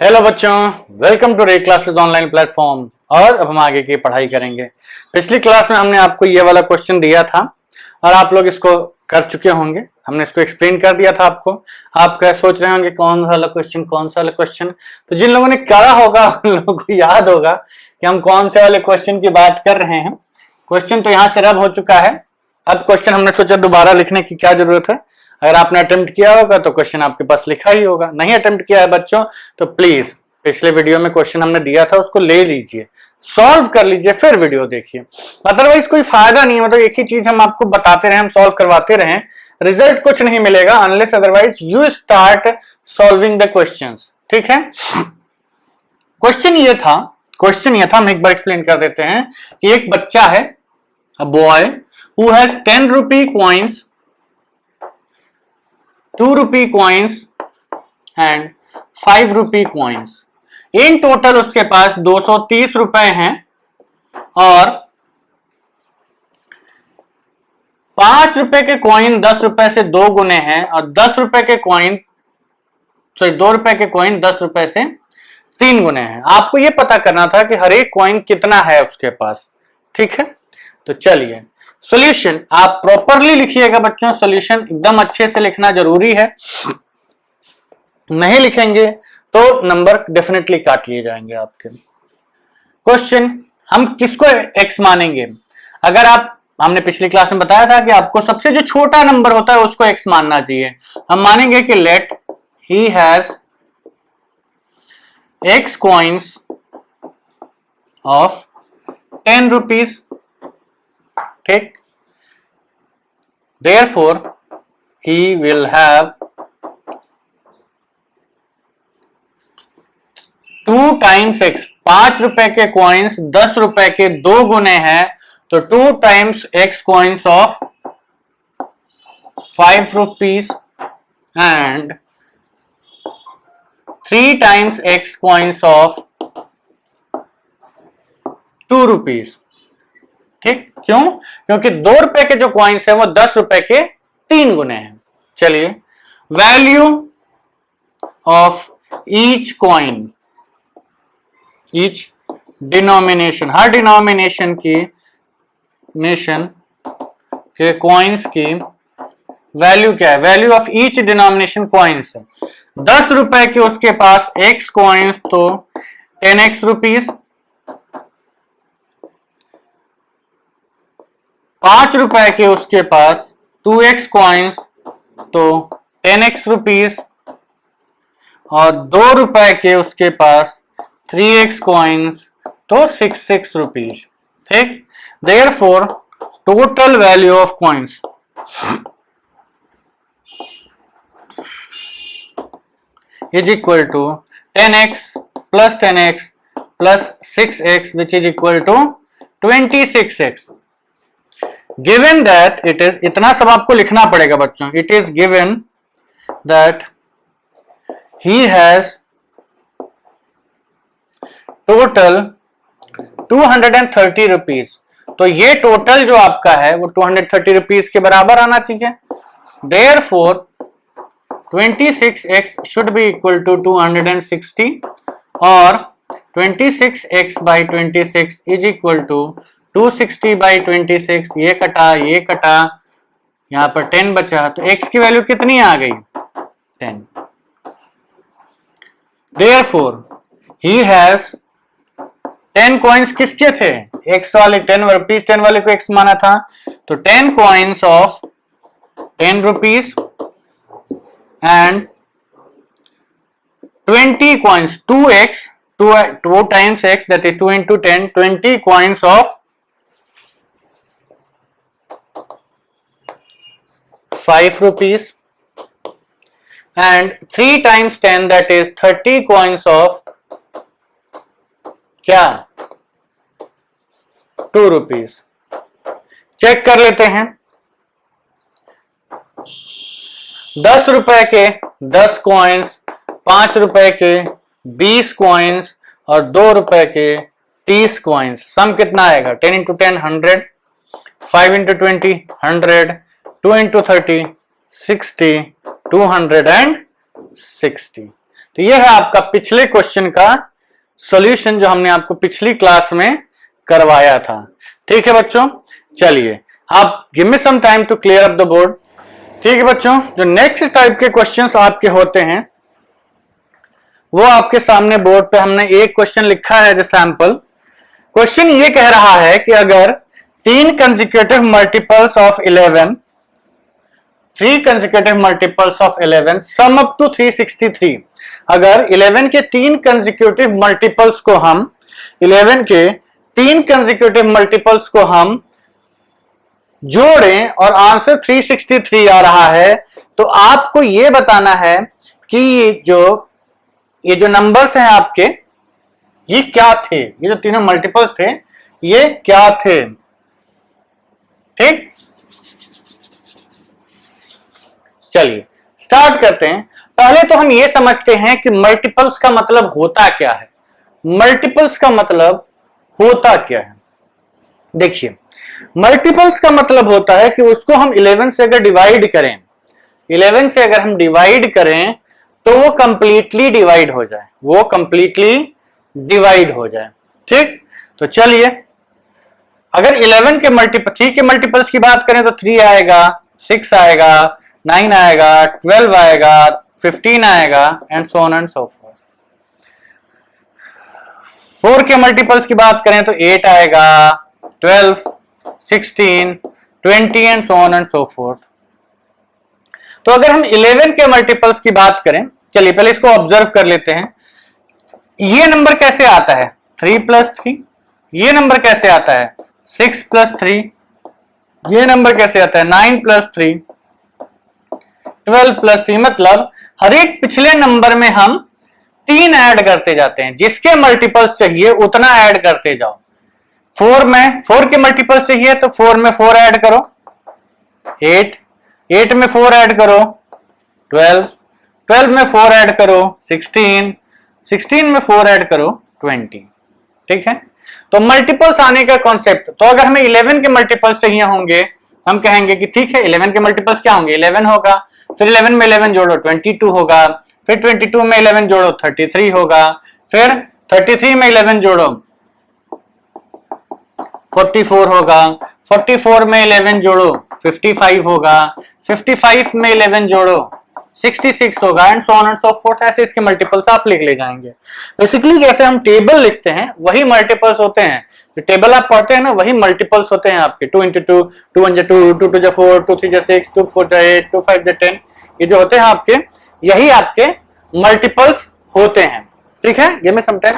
Hello बच्चों, welcome to रे classes online platform. और अब हम आगे की पढ़ाई करेंगे। पिछली क्लास में हमने आपको ये वाला क्वेश्चन दिया था और आप लोग इसको कर चुके होंगे। हमने इसको एक्सप्लेन कर दिया था आपको। आप क्या सोच रहे होंगे कौन सा वाला क्वेश्चन। तो जिन लोगों ने करा होगा उन लोगों को याद होगा कि हम कौन से वाले क्वेश्चन की बात कर रहे हैं। क्वेश्चन तो यहाँ से रब हो चुका है। अब क्वेश्चन हमने सोचा दोबारा लिखने की क्या जरूरत है। अगर आपने अटेम्प्ट किया होगा तो क्वेश्चन आपके पास लिखा ही होगा। नहीं अटेम्प्ट किया है बच्चों तो प्लीज पिछले वीडियो में क्वेश्चन हमने दिया था उसको ले लीजिए, सॉल्व कर लीजिए, फिर वीडियो देखिए। अदरवाइज कोई फायदा नहीं है। मतलब एक ही चीज हम आपको बताते रहे, हम सॉल्व करवाते रहे, रिजल्ट कुछ नहीं मिलेगा unless otherwise you start solving the questions. ठीक है। क्वेश्चन ये था हम एक बार एक्सप्लेन कर देते हैं कि एक बच्चा है, a boy who has 10 rupee coins, 2 rupee coins and 5 rupee coins. In total उसके पास 230 रुपए हैं और 5 रुपए के कॉइन 10 रुपए से 2 गुने हैं और 10 रुपए के कॉइन 2 रुपए के कॉइन 10 रुपए से 3 गुने हैं। आपको यह पता करना था कि हर एक कॉइन कितना है उसके पास। ठीक है, तो चलिए सॉल्यूशन आप प्रॉपरली लिखिएगा बच्चों। सॉल्यूशन एकदम अच्छे से लिखना जरूरी है, नहीं लिखेंगे तो नंबर डेफिनेटली काट लिए जाएंगे आपके। क्वेश्चन हम किसको एक्स मानेंगे? अगर हमने पिछली क्लास में बताया था कि आपको सबसे जो छोटा नंबर होता है उसको एक्स मानना चाहिए। हम मानेंगे कि let he has x coins of 10 rupees. ठीक, therefore he will have 2 times x। 5 रुपए के कॉइन्स 10 रुपए के 2 गुने हैं तो 2 times x coins of 5 rupees and 3 times x coins of 2 rupees. ठीक, क्यों? क्योंकि 2 रुपए के जो कॉइन्स है वो 10 रुपए के 3 गुने हैं। चलिए, value of each coin, each denomination, her denomination की के कॉइन्स की वैल्यू क्या है? Value of each denomination coins है। 10 रुपए के उसके पास x कॉइन्स तो 10x रुपीज, 5 रुपए के उसके पास 2x कॉइन्स तो 10x रुपीज और 2 रुपए के उसके पास 3x कॉइन्स तो 6 रुपीज। ठीक, therefore total value of coins is equal to 10x plus 10x plus 6x which is equal to 26x। Given that it is, इतना सब आपको लिखना पड़ेगा बच्चों। It is given that he has total 230 rupees. तो ये total जो आपका है वो 230 रुपीज के बराबर आना चाहिए। Therefore 26x should be equal to 260 और 26x by 26 is equal to 260 by 26। ये कटा, यहां पर 10 बचा तो x की वैल्यू कितनी आ गई? 10। Therefore he has 10 कॉइन्स किसके थे? x वाले 10 रुपीज, 10 वाले को x माना था तो 10 coins of 10 rupees and 20 coins 2x, 2 times x that is 2 into 10, 20 coins of 5 rupees and 3 times 10 that is 30 coins of क्या? 2 rupees। चेक कर लेते हैं। 10 रुपए के 10 कॉइन्स, 5 रुपए के 20 कॉइन्स और 2 रुपए के 30 कॉइन्स। सम कितना आएगा? 10 इंटू 10 100, 5 इंटू 20 100, 2 इंटू 30 60, 260। तो ये है आपका पिछले क्वेश्चन का सॉल्यूशन जो हमने आपको पिछली क्लास में करवाया था। ठीक है बच्चों, चलिए आप give me some time to clear up the board. ठीक है बच्चों, जो नेक्स्ट टाइप के क्वेश्चंस आपके होते हैं वो आपके सामने बोर्ड पे हमने एक क्वेश्चन लिखा है एज सैंपल। क्वेश्चन ये कह रहा है कि अगर 3 consecutive multiples of 11 3 consecutive multiples of 11 sum up to 363, अगर 11 के 3 कंसेक्यूटिव मल्टीपल्स को हम 11 के 3 कंसेक्यूटिव मल्टीपल्स को हम जोड़ें और आंसर 363 आ रहा है, तो आपको यह बताना है कि ये जो नंबर्स हैं आपके, ये क्या थे, ये जो तीनों मल्टीपल्स थे ये क्या थे। ठीक, चलिए स्टार्ट करते हैं। पहले तो हम ये समझते हैं कि मल्टीपल्स का मतलब होता क्या है। मल्टीपल्स का मतलब होता क्या है, देखिए मल्टीपल्स का मतलब होता है कि उसको हम 11 से अगर डिवाइड करें, 11 से अगर हम डिवाइड करें तो वो कंप्लीटली डिवाइड हो जाए, वो कंप्लीटली डिवाइड हो जाए। ठीक, तो चलिए अगर 11 के मल्टीपल 3 के मल्टीपल्स की बात करें तो 3 आएगा, 6 आएगा, 9 आएगा, 12 आएगा, 15 आएगा and so on and so fourth. 4 के मल्टीपल्स की बात करें तो 8 आएगा, 12, 16, 20 and so on and so fourth. तो अगर हम 11 के मल्टीपल्स की बात करें, चलिए पहले इसको ऑब्जर्व कर लेते हैं। ये नंबर कैसे आता है 3 + 3, ये नंबर कैसे आता है 6 + 3, ये नंबर कैसे आता है 9 + 3, 12 + 3। मतलब हर एक पिछले नंबर में हम 3 ऐड करते जाते हैं, जिसके मल्टीपल्स चाहिए उतना ऐड करते जाओ। 4 के मल्टीपल्स चाहिए तो 4 में 4 ऐड करो, 8 में 4 ऐड करो, 12 में 4 ऐड करो, 16 में 4 ऐड करो, 20। ठीक है, तो मल्टीपल्स आने का कॉन्सेप्ट, तो अगर हमें 11 के मल्टीपल्स चाहिए होंगे हम कहेंगे कि ठीक है 11 के मल्टीपल्स क्या होंगे, 11 होगा, फिर 11 में 11 जोड़ो 22 होगा, फिर 22 में 11 जोड़ो 33 होगा, फिर 33 में 11 जोड़ो 44 होगा, 44 में 11 जोड़ो 55 होगा, 55 में 11 जोड़ो 66 होगा and so on and so fourth. ऐसे इसके मल्टीपल्स आप लिख ले जाएंगे। बेसिकली जैसे हम टेबल लिखते हैं वही मल्टीपल्स होते हैं, जो टेबल आप पढ़ते हैं ना वही मल्टीपल्स होते हैं आपके। 2 × 2, 2 × 2, 2 × 4, 2 × 3 = 6, 2 × 4 = 8, 2 × 5 = 10, ये जो होते हैं आपके, यही आपके मल्टीपल्स होते हैं। ठीक है, गिव मी सम टाइम।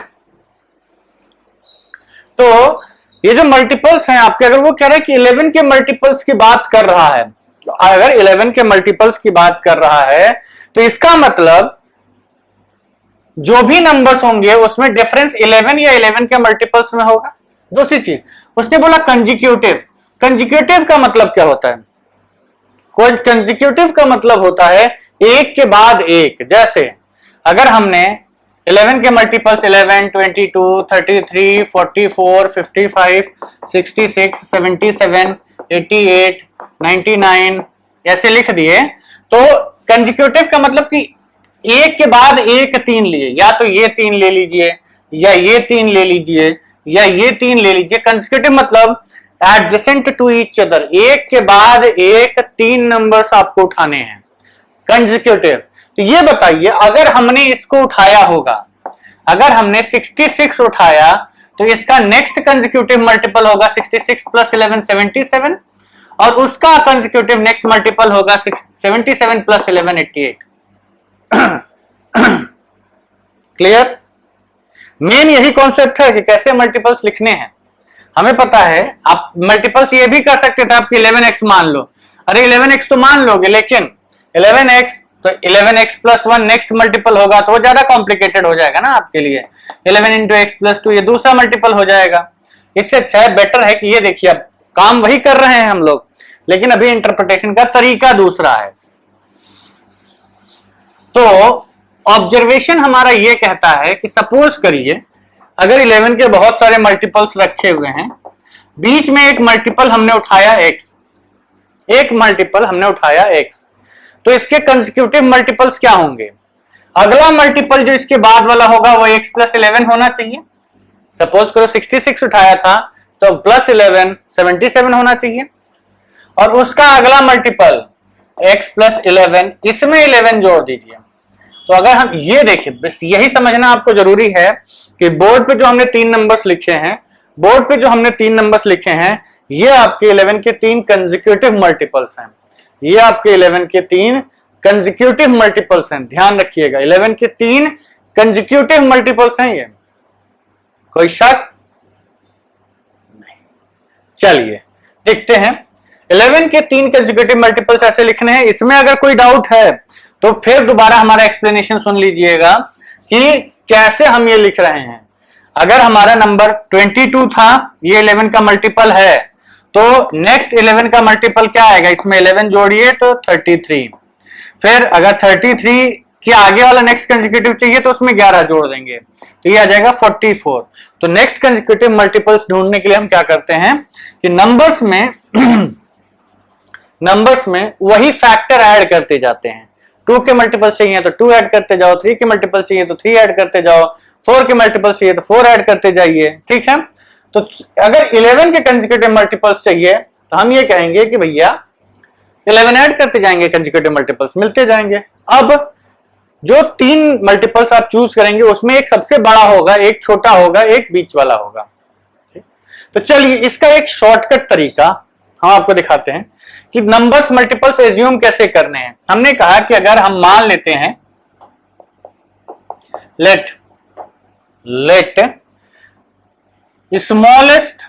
तो ये जो मल्टीपल्स हैं आपके, अगर वो कह रहे हैं कि 11 के मल्टीपल्स की बात कर रहा है, अगर 11 के मल्टीपल्स की बात कर रहा है तो इसका मतलब जो भी नंबर्स होंगे उसमें डिफरेंस 11 या 11 के मल्टीपल्स में होगा। दूसरी चीज उसने बोला कंसेक्यूटिव। कंसेक्यूटिव का मतलब क्या होता है, कंसेक्यूटिव का मतलब होता है एक के बाद एक। जैसे अगर हमने 11 के मल्टीपल्स 11, 22, 33, 44, 55, 66, 77, 88, 99 ऐसे लिख दिए, तो कंसेक्यूटिव का मतलब कि एक के बाद एक 3 लिए, या तो ये 3 ले लीजिए, या ये 3 ले लीजिए, या ये 3 ले लीजिए। कंसेक्यूटिव मतलब एडजेसेंट टू ईच अदर, एक के बाद एक 3 नंबर्स आपको उठाने हैं, कंसेक्यूटिव। तो ये बताइए अगर हमने इसको उठाया होगा, अगर हमने 66 उठाया तो इसका नेक्स्ट कंसेक्यूटिव मल्टीपल होगा 66 + 11 77, और उसका कंसेक्यूटिव नेक्स्ट मल्टीपल होगा 77 + 11 88। क्लियर? मेन यही कॉन्सेप्ट है कि कैसे मल्टीपल्स लिखने हैं। हमें पता है आप मल्टीपल्स ये भी कर सकते थे, आपकी 11x मान लो, अरे 11x तो मान लोगे, लेकिन 11x तो 11x + 1 नेक्स्ट मल्टीपल होगा तो वो ज्यादा कॉम्प्लिकेटेड हो जाएगा ना आपके लिए। 11 × x + 2 ये दूसरा मल्टीपल हो जाएगा। इससे अच्छा है, बेटर है कि ये देखिए, अब काम वही कर रहे हैं हम लोग, लेकिन अभी इंटरप्रिटेशन का तरीका दूसरा है। तो ऑब्जर्वेशन हमारा ये कहता है कि सपोज करिए अगर 11 के बहुत सारे मल्टीपल्स रखे हुए हैं, बीच में एक मल्टीपल हमने उठाया x, एक मल्टीपल हमने उठाया x, तो इसके कंसेक्यूटिव मल्टीपल्स क्या होंगे? अगला मल्टीपल जो इसके बाद वाला होगा वो x प्लस 11 होना चाहिए। सपोज करो 66 उठाया था तो प्लस 11 77 होना चाहिए, और उसका अगला मल्टीपल x प्लस 11, इसमें 11 जोड़ दीजिए। तो अगर हम ये देखें, बस यही समझना आपको जरूरी है कि बोर्ड पे जो हमने 3 नंबर्स लिखे हैं, बोर्ड पे जो हमने 3 नंबर्स लिखे हैं, ये आपके 11 के 3 कंसेक्यूटिव मल्टीपल्स हैं। ये आपके 11 के 3 कंसेक्यूटिव मल्टीपल्स हैं, ध्यान रखिएगा। 11 के 3 कंसेक्यूटिव मल्टीपल्स हैं ये, कोई शक नहीं। चलिए देखते हैं 11 के 3 कंसेक्यूटिव मल्टीपल्स ऐसे लिखने हैं। इसमें अगर कोई डाउट है तो फिर दोबारा हमारा एक्सप्लेनेशन सुन लीजिएगा कि कैसे हम ये लिख रहे हैं। अगर हमारा नंबर 22 था, ये 11 का मल्टीपल है, तो नेक्स्ट 11 का मल्टीपल क्या आएगा, इसमें 11 जोड़िए तो 33। फिर अगर 33 के आगे वाला नेक्स्ट कंसेक्यूटिव चाहिए तो उसमें 11 जोड़ देंगे, तो ये आ जाएगा 44। तो नेक्स्ट कंसेक्यूटिव मल्टीपल्स ढूंढने के लिए हम क्या करते हैं कि नंबर्स में वही फैक्टर ऐड करते जाते हैं। 2 के मल्टीपल चाहिए तो 2 ऐड करते जाओ, 3 के मल्टीपल चाहिए तो 3 ऐड करते जाओ, 4 के मल्टीपल चाहिए तो 4 ऐड करते जाइए, ठीक है। तो अगर 11 के कंसेक्यूटिव मल्टीपल्स चाहिए तो हम ये कहेंगे कि भैया 11 ऐड करते जाएंगे, कंसेक्यूटिव मल्टीपल्स मिलते जाएंगे। अब जो 3 मल्टीपल्स आप चूज करेंगे उसमें एक सबसे बड़ा होगा, एक छोटा होगा, एक बीच वाला होगा। तो चलिए इसका एक शॉर्टकट तरीका हम आपको दिखाते हैं कि नंबर्स मल्टीपल्स एज्यूम कैसे करने हैं। हमने कहा कि अगर हम मान लेते हैं let smallest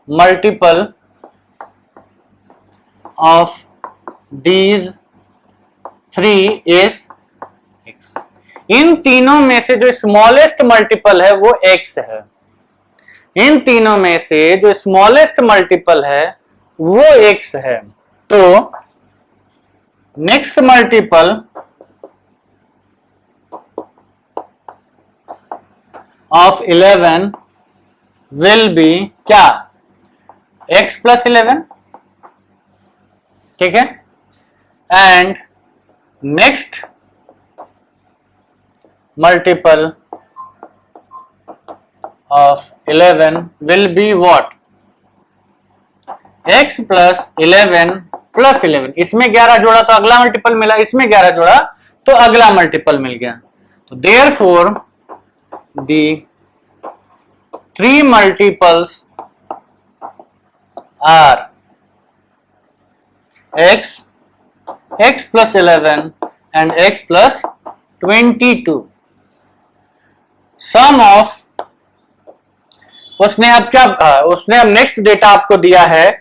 multiple of these 3 is x। इन तीनों में से जो स्मॉलेस्ट मल्टीपल है वो x है। इन तीनों में से जो स्मॉलेस्ट मल्टीपल है वो x है। तो next multiple of 11 will be क्या, x प्लस 11, ठीक है। And next multiple of 11 will be what, x plus 11 plus 11। इसमें 11 जोड़ा तो अगला मल्टीपल मिला, इसमें 11 जोड़ा तो अगला मल्टीपल मिल गया। तो therefore the 3 multiples are x plus 11 and x plus 22। Sum of, उसने अब क्या कहा, उसने अब नेक्स्ट डेटा आपको दिया है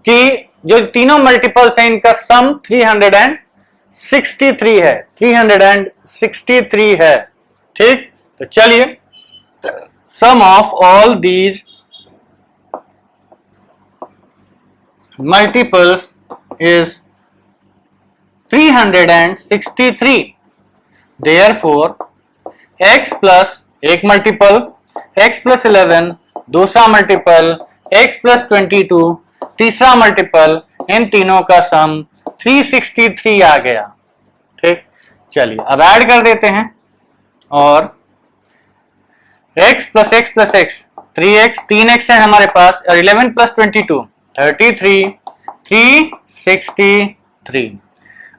कि जो तीनों मल्टीपल्स हैं इनका सम 363 है, 363 है, ठीक। तो चलिए sum of all these multiples is 363। Therefore x plus एक मल्टीपल, x plus 11 दूसरा मल्टीपल, x plus 22 तीसरा मल्टीपल, इन तीनों का सम 363 आ गया, ठीक। चलिए अब ऐड कर देते हैं, और x plus x plus x 3x, 3x है हमारे पास, और 11 plus 22 33, 363।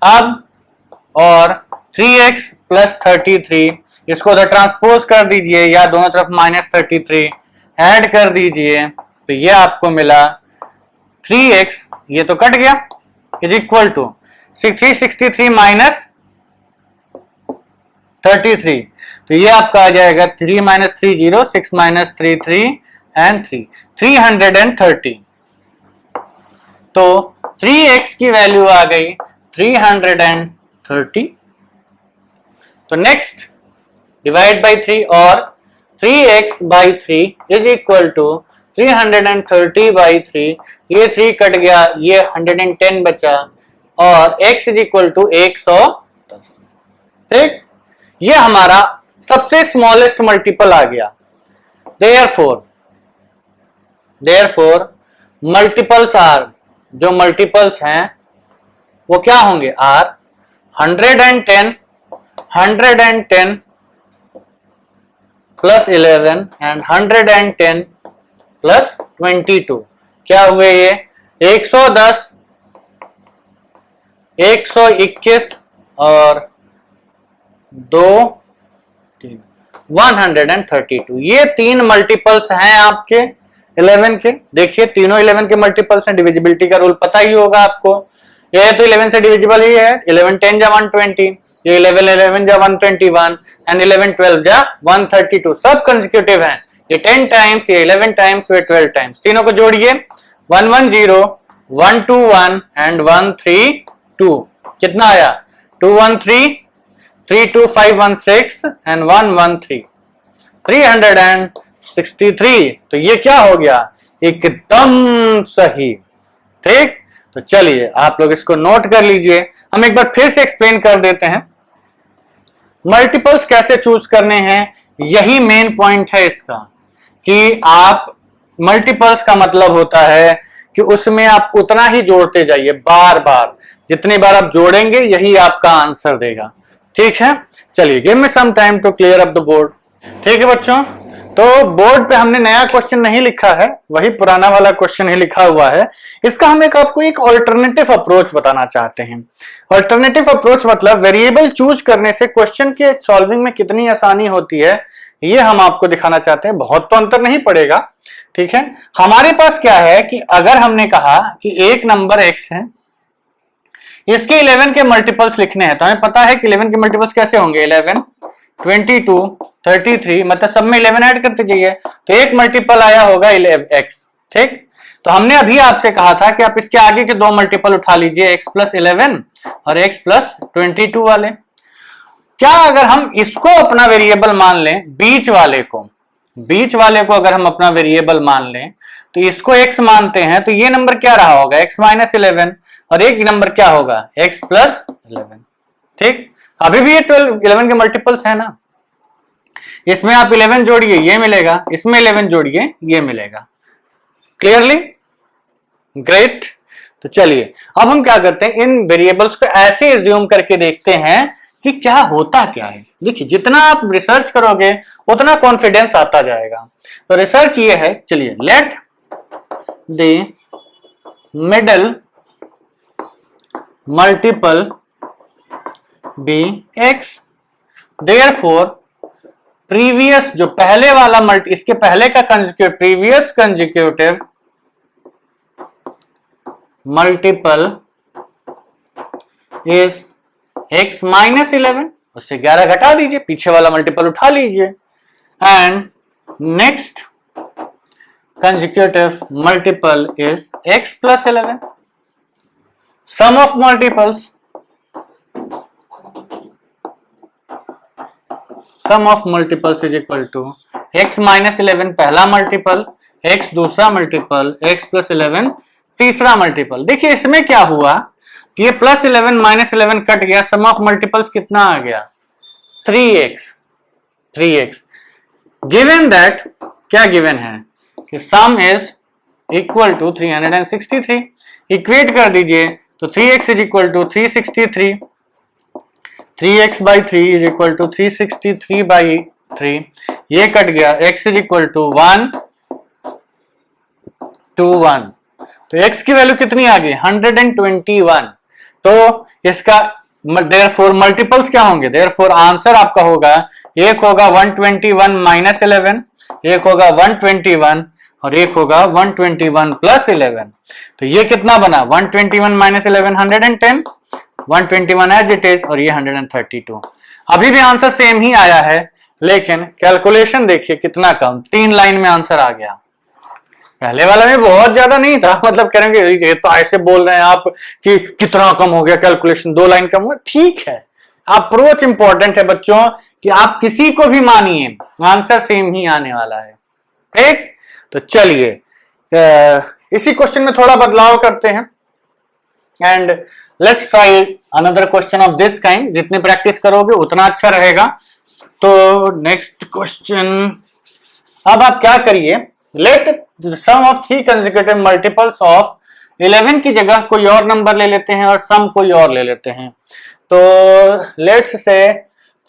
अब और 3x प्लस 33 इसको उधर ट्रांसपोज कर दीजिए या दोनों तरफ -33 ऐड कर दीजिए, तो ये आपको मिला 3x, ये तो कट गया, इज इक्वल टू 363 माइनस 33। तो ये आपका आ जाएगा 3 माइनस 3 0, 6 माइनस 3 3 एंड 3 330। तो 3x की वैल्यू आ गई 330। तो नेक्स्ट डिवाइड बाई 3, और 3x by 3 is equal to 330 by 3, ये 3 कट गया, ये 110 बचा, और x इज इक्वल टू 110, ठीक। ये हमारा सबसे स्मॉलेस्ट मल्टीपल आ गया। देयरफॉर मल्टीपल्स आर, जो मल्टीपल्स हैं वो क्या होंगे, आर 110 110 प्लस 11 एंड 110 प्लस 22 क्या हुए ये 110 121 और 2 3 132 ये तीन मल्टीपल्स हैं आपके 11 के। देखिए तीनों 11 के मल्टीपल्स हैं, डिविजिबिलिटी का रूल पता ही होगा आपको। ये तो 11 से डिविजिबल ही है, 11 10 जा 120, ये 11 11 जा 121 एंड 11 12 जा 132 सब कंसेक्यूटिव हैं। ये 10 टाइम्स, ये 11 टाइम्स, ये 12 टाइम्स, तीनों को जोड़िए 110 121 एंड 132 कितना आया 213 32516 एंड 113 363। तो ये क्या हो गया एकदम सही। ठीक, तो चलिए आप लोग इसको नोट कर लीजिए। हम एक बार फिर से एक्सप्लेन कर देते हैं मल्टीपल्स कैसे चूज करने हैं। यही मेन पॉइंट है इसका कि आप मल्टीपल्स का मतलब होता है कि उसमें आप उतना ही जोड़ते जाइए, बार बार जितनी बार आप जोड़ेंगे यही आपका आंसर देगा। ठीक है, चलिए give me some time to clear up the board. ठीक है बच्चों, तो बोर्ड पे हमने नया क्वेश्चन नहीं लिखा है, वही पुराना वाला क्वेश्चन ही लिखा हुआ है। इसका हम आपको एक ऑल्टरनेटिव अप्रोच बताना चाहते हैं। ऑल्टरनेटिव अप्रोच मतलब वेरिएबल चूज करने से क्वेश्चन के सॉल्विंग में कितनी आसानी होती है, ये हम आपको दिखाना चाहते हैं। बहुत तो अंतर नहीं पड़ेगा। ठीक है, हमारे पास क्या है कि अगर हमने कहा कि एक नंबर x है, इसके 11 के मल्टीपल्स लिखने हैं, तो हमें पता है कि 11 के मल्टीपल्स कैसे होंगे 11 22 33, मतलब सब में 11 ऐड करते जाइए, तो एक मल्टीपल आया होगा x। ठीक, तो हमने अभी आपसे कहा था कि आप इसके आगे के दो मल्टीपल उठा लीजिए x प्लस 11 और x प्लस 22 वाले। क्या अगर हम इसको अपना वेरिएबल मान लें, बीच वाले को अगर हम अपना वेरिएबल मान लें, तो इसको x मानते हैं, तो ये नंबर क्या रहा होगा x माइनस 11 और एक नंबर क्या होगा x प्लस 11। ठीक, अभी भी ये 11 के मल्टीपल्स है ना, इसमें आप 11 जोड़िए ये मिलेगा, इसमें 11 जोड़िए ये मिलेगा। Clearly, great. तो चलिए अब हम क्या करते हैं, इन वेरिएबल्स को ऐसे एज्यूम करके देखते हैं कि क्या होता क्या है। देखिए जितना आप रिसर्च करोगे उतना कॉन्फिडेंस आता जाएगा। तो रिसर्च ये है, चलिए let the middle multiple be x, therefore previous जो पहले वाला मल्टी, इसके पहले का consecutive, previous consecutive multiple is x minus 11, उससे 11 घटा दीजिए, पीछे वाला मल्टीपल उठा लीजिए, and next consecutive multiple is x plus 11। Sum of multiples, sum of multiples is equal to x minus 11 पहला मल्टीपल, x दूसरा मल्टीपल, x प्लस 11 तीसरा मल्टीपल। देखिए इसमें क्या हुआ कि ये प्लस 11 माइनस 11 कट गया, सम ऑफ मल्टीपल्स कितना आ गया 3x। गिवन दैट, क्या गिवन है कि sum is equal to 363। Equate कर दीजिए, तो 3x is equal to 363, 3x by 3 is equal to 363 by 3, ये कट गया, x इज इक्वल टू 1 2 1, तो x की वैल्यू कितनी आ गई 121। तो इसका देयरफॉर मल्टीपल्स क्या होंगे, देयरफॉर आंसर आपका होगा, एक होगा 121 माइनस 11, एक होगा 121 और एक होगा 121 प्लस 11। तो ये कितना बना 121 माइनस 11 110, 121 एज इट इज और ये 132। अभी भी आंसर सेम ही आया है, लेकिन कैलकुलेशन देखिए कितना कम, 3 लाइन में आंसर आ गया। पहले वाला में बहुत ज्यादा नहीं था, मतलब करेंगे ये तो ऐसे बोल रहे हैं आप कि कितना कम हो गया कैलकुलेशन, 2 लाइन कम हुआ, ठीक है। अप्रोच इंपॉर्टेंट है बच्चों, कि आप किसी को भी मानिए आंसर सेम ही आने वाला है। ठीक, तो चलिए इसी क्वेश्चन में थोड़ा बदलाव करते हैं and let's try another question of this kind. जितनी प्रैक्टिस करोगे उतना अच्छा रहेगा। तो नेक्स्ट क्वेश्चन, अब आप क्या करिए, let sum of 3 consecutive multiples of 11 की जगह कोई और नंबर ले लेते हैं और सम कोई और ले लेते हैं। तो let's say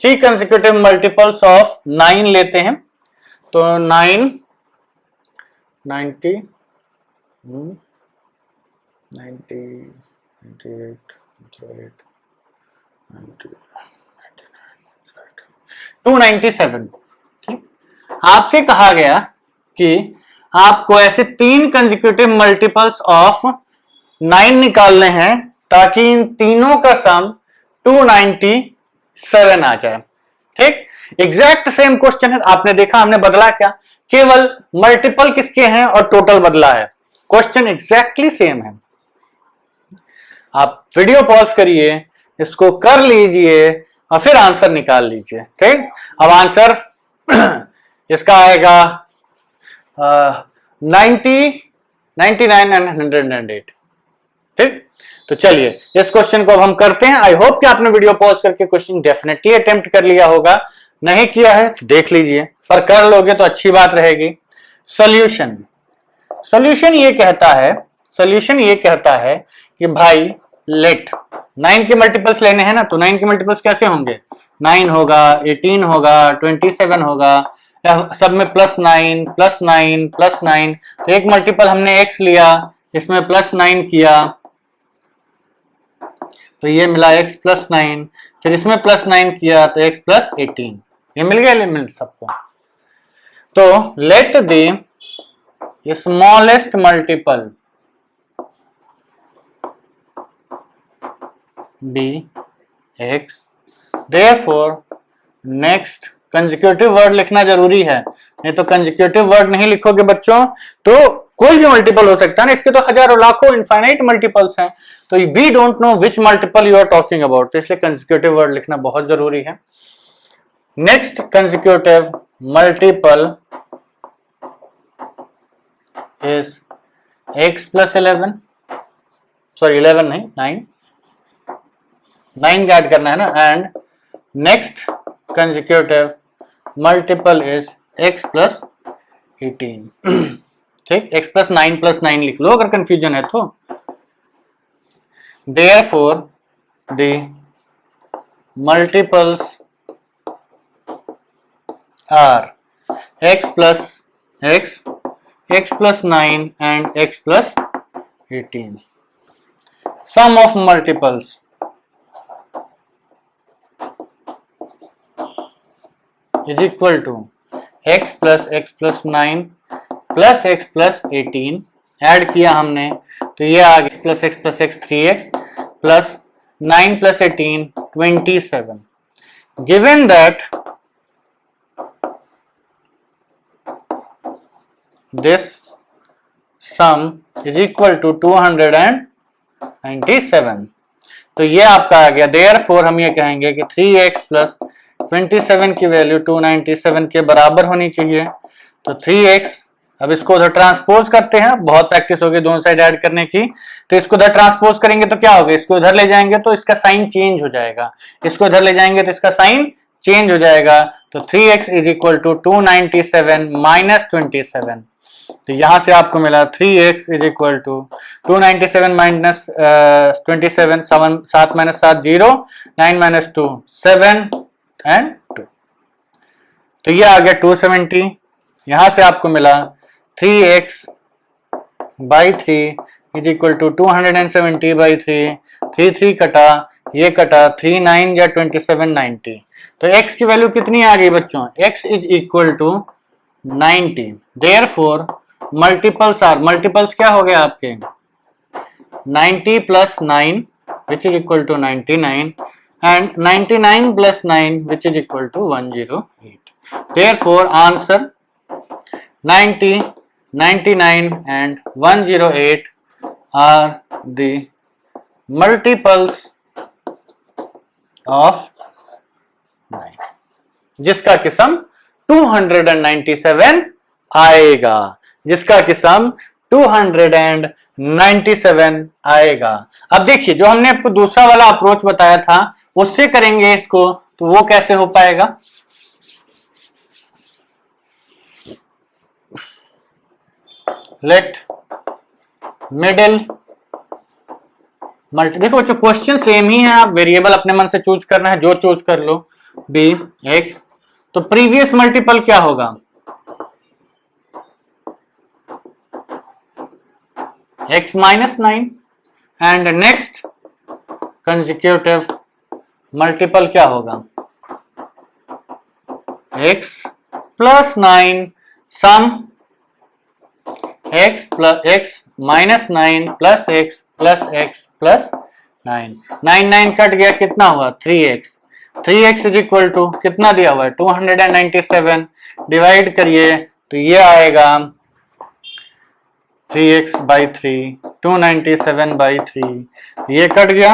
3 consecutive multiples of 9 लेते हैं। तो 9 90 90 98 08 90 297। ठीक, आपसे कहा गया कि आपको ऐसे 3 कंसेक्यूटिव मल्टीपल्स ऑफ 9 निकालने हैं ताकि इन तीनों का सम 297 आ जाए। ठीक, एग्जैक्ट सेम क्वेश्चन है। आपने देखा हमने बदला क्या, केवल मल्टीपल किसके हैं और टोटल बदला है। क्वेश्चन एग्जैक्टली सेम है। आप वीडियो पॉज करिए, इसको कर लीजिए और फिर आंसर निकाल लीजिए। ठीक, अब आंसर इसका आएगा 90 99 एंड 108। ठीक, तो चलिए इस क्वेश्चन को अब हम करते हैं। आई होप कि आपने वीडियो पॉज करके क्वेश्चन डेफिनेटली अटेम्प्ट कर लिया होगा। नहीं किया है तो देख लीजिए, पर कर लोगे तो अच्छी बात रहेगी। सॉल्यूशन, सॉल्यूशन ये कहता है कि भाई लेट 9 के मल्टीपल्स लेने हैं ना, तो 9 के मल्टीपल्स कैसे होंगे, 9 होगा, 18 होगा, 27 होगा, सब में +9 +9 +9। तो एक मल्टीपल हमने x लिया, इसमें +9 किया तो ये मिला x +9, फिर इसमें +9 किया तो x +18। ये मिल गया एलिमेंट सबको। तो let the smallest multiple be x, therefore next consecutive word लिखना जरूरी है, नहीं तो कंसेक्यूटिव वर्ड नहीं लिखोगे बच्चों तो कोई भी मल्टीपल हो सकता है ना। इसके तो हजारों लाखों इनफाइनाइट मल्टीपल्स हैं, तो we don't know which multiple you are talking about, तो इसलिए कंसेक्यूटिव वर्ड लिखना बहुत जरूरी है। Next consecutive multiple is x + 11, sorry 11 नहीं 9 का ऐड करना है ना, and next consecutive multiple is x + 18। ठीक, x + 9 + 9 लिख लो अगर कंफ्यूजन है तो। Therefore the multiples are x plus x, x plus 9 and x plus 18. Sum of multiples is equal to x plus x plus 9 plus x plus 18। Add किया हमने तो ये आ गया plus x plus x 3x plus 9 + 18 27। Given that this sum is equal to 297, तो ये आपका आ गया। देयरफॉर हम ये कहेंगे कि 3x प्लस 27 की वैल्यू 297 के बराबर होनी चाहिए। तो 3x, अब इसको उधर ट्रांसपोज करते हैं, बहुत प्रैक्टिस होगी दोनों साइड ऐड करने की। तो इसको उधर ट्रांसपोज करेंगे तो क्या होगा, इसको उधर ले जाएंगे तो इसका साइन चेंज हो जाएगा, इसको उधर ले जाएंगे तो इसका साइन चेंज हो जाएगा। तो 3x is equal to 297 minus 27। तो यहां से आपको मिला 3x is equal to 297 minus 27, 7 minus 7 0, 9 minus 2 7 and 2। तो ये आ गया 270। यहां से आपको मिला 3x by 3 is equal to 270 by 3, 3 कटा, ये कटा, 3 9 या 27 90। तो x की वैल्यू कितनी आ गई बच्चों, x is equal to 90। Therefore multiples are, multiples क्या हो गया आपके 90 plus 9 which is equal to 99 एंड 99 plus 9 which is equal to 108। Therefore answer 90, 99 and 108 are the multiples of 9, जिसका कि सम 297 आएगा, जिसका कि सम 297 आएगा। अब देखिए जो हमने आपको दूसरा वाला अप्रोच बताया था उससे करेंगे इसको, तो वो कैसे हो पाएगा। Let middle देखो बच्चों क्वेश्चन सेम ही है, आप वेरिएबल अपने मन से चूज करना है, जो चूज कर लो, बी एक्स, तो प्रीवियस मल्टीपल क्या होगा, x minus 9 and next consecutive multiple क्या होगा, x प्लस 9 सम x plus x minus 9 plus x plus x plus 9, 9 cut गया, कितना हुआ 3x, 3x is equal to कितना दिया हुआ है 297, डिवाइड करिए तो ये आएगा 3x बाई 3, 297 बाई 3, ये कट गया,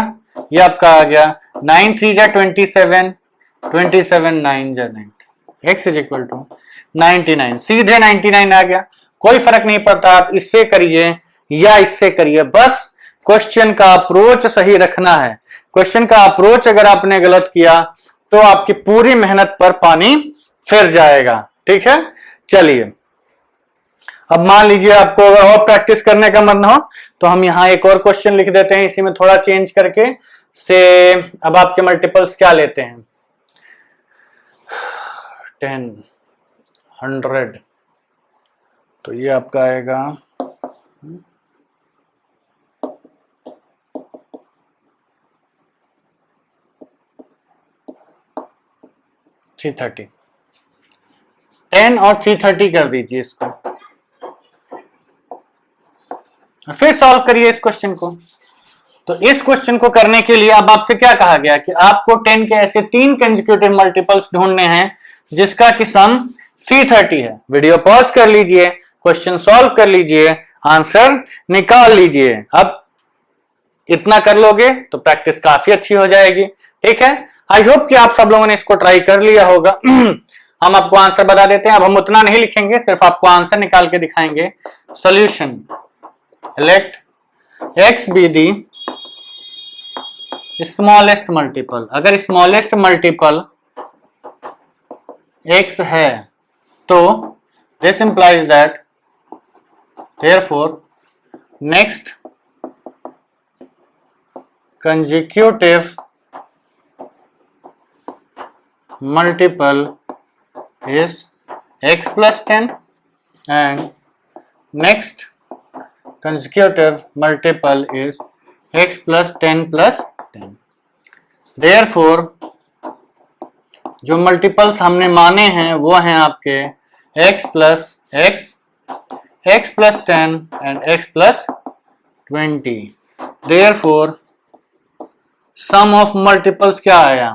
ये आपका आ गया 9 3 जा 27, 27 9 जा 90, x इज इक्वल टू 99, सीधे 99 आ गया। कोई फर्क नहीं पड़ता आप इससे करिए या इससे करिए, बस क्वेश्चन का अप्रोच सही रखना है। क्वेश्चन का अप्रोच अगर आपने गलत किया तो आपकी पूरी मेहनत पर पानी फिर जाएगा। ठीक है, चलिए अब मान लीजिए आपको अगर और प्रैक्टिस करने का मन हो तो हम यहाँ एक और क्वेश्चन लिख देते हैं, इसी में थोड़ा चेंज करके से। अब आपके मल्टीपल्स क्या लेते हैं, 10, 100, तो ये आपका आएगा 330, 10 और 330 कर दीजिए इसको, फिर सॉल्व करिए इस क्वेश्चन को। तो इस क्वेश्चन को करने के लिए अब आपसे क्या कहा गया कि आपको 10 के ऐसे 3 कंसेक्यूटिव मल्टीपल्स ढूंढने हैं जिसका कि सम 330 है। वीडियो पॉज कर लीजिए, क्वेश्चन सॉल्व कर लीजिए, आंसर निकाल लीजिए। अब इतना कर लोगे तो प्रैक्टिस काफी अच्छी हो जाएगी। ठीक है, आई होप कि आप सब लोगों ने इसको ट्राई कर लिया होगा। हम आपको आंसर बता देते हैं, अब हम उतना नहीं लिखेंगे, सिर्फ आपको आंसर निकाल के दिखाएंगे। Solution, let x be the smallest multiple. अगर स्मॉलेस्ट मल्टीपल x है तो this implies that therefore next consecutive multiple is x plus 10 and next consecutive multiple is x plus 10 plus 10. Therefore जो मल्टीपल्स हमने माने हैं वो हैं आपके x plus x, x plus 10 and x plus 20. Therefore sum of multiples क्या आया,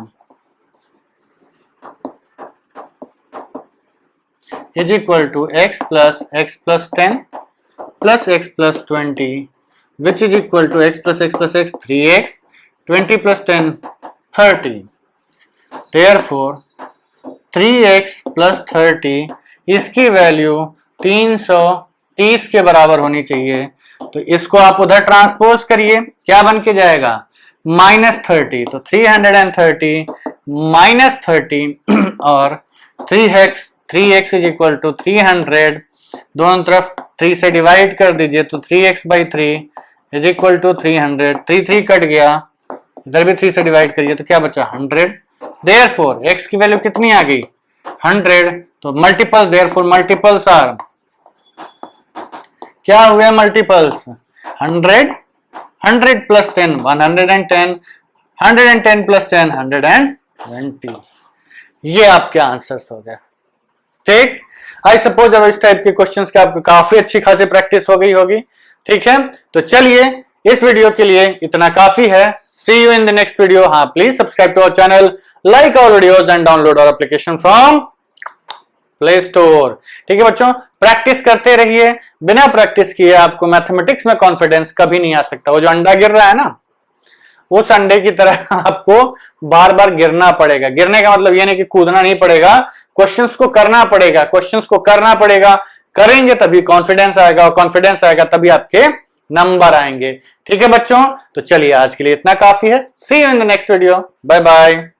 is equal to x plus 10 plus x plus 20, which is equal to x plus x plus x 3x, 20 plus 10 30. Therefore 3x plus 30 इसकी value 330 के बराबर होनी चाहिए। तो इसको आप उधर ट्रांसपोज करिए, क्या बन के जाएगा -30, तो 330 -30 और 3x इज इक्वल टू 300, दोनों तरफ 3 से डिवाइड कर दीजिए तो 3x by 3 is equal to 300, 3 cut गया, इधर भी 3 से डिवाइड करिए तो क्या बचा 100। देयरफॉर x की वैल्यू कितनी आ गई 100, तो मल्टीपल, देयरफॉर मल्टीपल्स आर, क्या हुए मल्टीपल्स 100, 100 प्लस 10 110, 110 प्लस 10 120। ये आपके आंसर्स हो गए। ठीक, आई सपोज अब इस टाइप के क्वेश्चंस के आपको काफी अच्छी खासी प्रैक्टिस हो गई होगी। ठीक है, तो चलिए इस वीडियो के लिए इतना काफी है। See you in the next video. हाँ, please subscribe to our channel, like our videos and download our application from Play Store. ठीक है बच्चों, प्रैक्टिस करते रहिए, बिना प्रैक्टिस किए आपको मैथमेटिक्स में कॉन्फिडेंस कभी नहीं आ सकता। वो जो अंडा गिर रहा है ना, उस अंडे की तरह आपको बार बार गिरना पड़ेगा। गिरने का मतलब ये नहीं कि कूदना नहीं पड़ेगा, क्वेश्चंस को करना पड़ेगा, क्वेश्चंस को करना पड़ेगा। करेंगे तभी कॉन्फिडेंस आएगा, और कॉन्फिडेंस आएगा तभी आपके नंबर आएंगे। ठीक है बच्चों, तो चलिए आज के लिए इतना काफी है। See you in the next video, bye bye.